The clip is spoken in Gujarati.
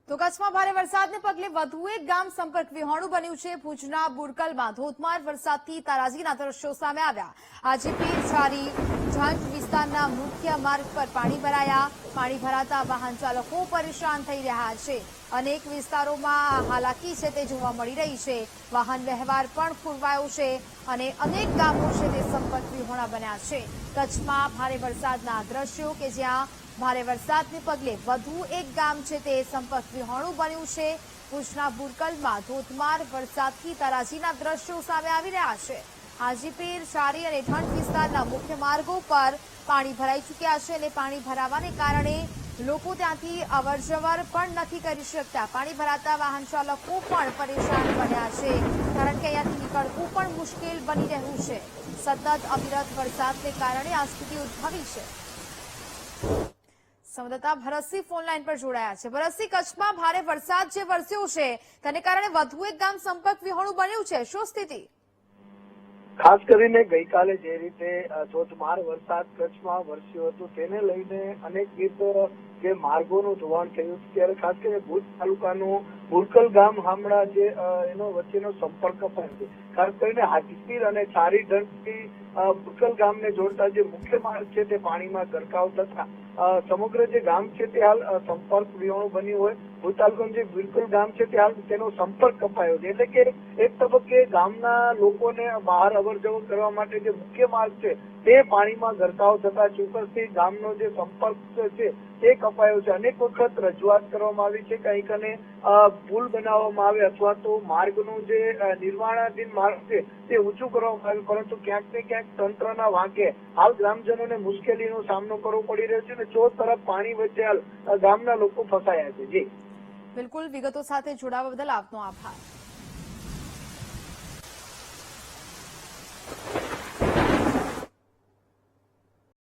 તો કચ્છમાં ભારે વરસાદને પગલે વધુ એક ગામ સંપર્ક વિહોણું બન્યું છે। ભુજના બુરકલમાં ધોધમાર વરસાદથી તારાજીના દ્રશ્યો સામે આવ્યા। આજે પીર છારી ઝાંઝ વિસ્તારના મુખ્ય માર્ગ પર પાણી ભરાયા। પાણી ભરાતા વાહન ચાલકો પરેશાન થઈ રહ્યા છે। અનેક વિસ્તારોમાં હાલાકી છે તે જોવા મળી રહી છે। વાહન વ્યવહાર પણ ખોરવાયો છે અને અનેક ગામો છે તે સંપર્ક વિહોણા બન્યા છે। કચ્છમાં ભારે વરસાદના દ્રશ્યો કે જ્યાં ભારે વરસાદને પગલે વધુ એક ગામ છે તે સંપર્ક વિહોણું બન્યું છે। ભુજના બુરકલમાં ધોધમાર વરસાદથી તારાજીના દ્રશ્યો સામે આવી રહ્યા છે। હાજીપીર છારી અને ઝાંઝ વિસ્તારના મુખ્ય માર્ગો પર પાણી ભરાઈ ચૂક્યા છે અને પાણી ભરાવાને કારણે લોકો ત્યાંથી અવરજવર પણ નથી કરી શકતા। પાણી ભરાતા વાહન ચાલકો પણ પરેશાન બન્યા છે કારણ કે અહીંયાથી નીકળવું પણ મુશ્કેલ બની રહ્યું છે। સતત અવિરત વરસાદને કારણે આ સ્થિતિ ઉદ્ભવી છે। સંવાદદાતા ભરતસિંહ ફોનલાઈન પર જોડાયા છે। ભરતસિંહ, કચ્છમાં ભારે વરસાદ જે વરસ્યો છે તેને કારણે વધુ એક ગામ સંપર્ક વિહોણું બન્યું છે, શું સ્થિતિ? ખાસ કરીને ગઈકાલે જે રીતે ધોધમાર વરસાદ કચ્છમાં વરસ્યો હતો તેને લઈને અનેકવિધ જે માર્ગોનું ધોવાણ થયું છે, ત્યારે ખાસ કરીને ભુજ તાલુકાનું બુરકલ ગામ હામડા જે એનો વચ્ચેનો સંપર્ક પણ છે। ખાસ કરીને હાજીપીર અને છારી ઝાંઝથી બુરકલ ગામને જોડતા જે મુખ્ય માર્ગ છે તે પાણીમાં ગરકાવ થતા સમગ્ર જે ગામ છે તે હાલ સંપર્ક વિહોણું બન્યું હોય। ભુજ તાલુકાનું જે બુરકલ ગામ છે તે હાલ તેનો સંપર્ક કપાયો છે, એટલે કે એક તબક્કે ગામના લોકોને બહાર અવરજવર કરવા માટે જે મુખ્ય માર્ગ છે તે પાણીમાં ગરકાવ થતા ચોક્કસથી ગામનો જે સંપર્ક છે તે કપાયો છે। અનેક વખત રજૂઆત કરવામાં આવી છે કે અહીં કને પુલ બનાવવામાં આવે અથવા તો માર્ગનું જે નિર્માણાધીન માર્ગ છે તે ઊંચું કરવામાં આવે, પરંતુ ક્યાંક ને ક્યાંક તંત્રના વાંકે હાલ ગ્રામજનોને મુશ્કેલીનો સામનો કરવો પડી રહ્યો છે અને ચોથ તરફ પાણી વચ્ચે હાલ ગામના લોકો ફસાયા છે। જી બિલકુલ, વિગતો સાથે જોડાવા બદલ આપનો આભાર।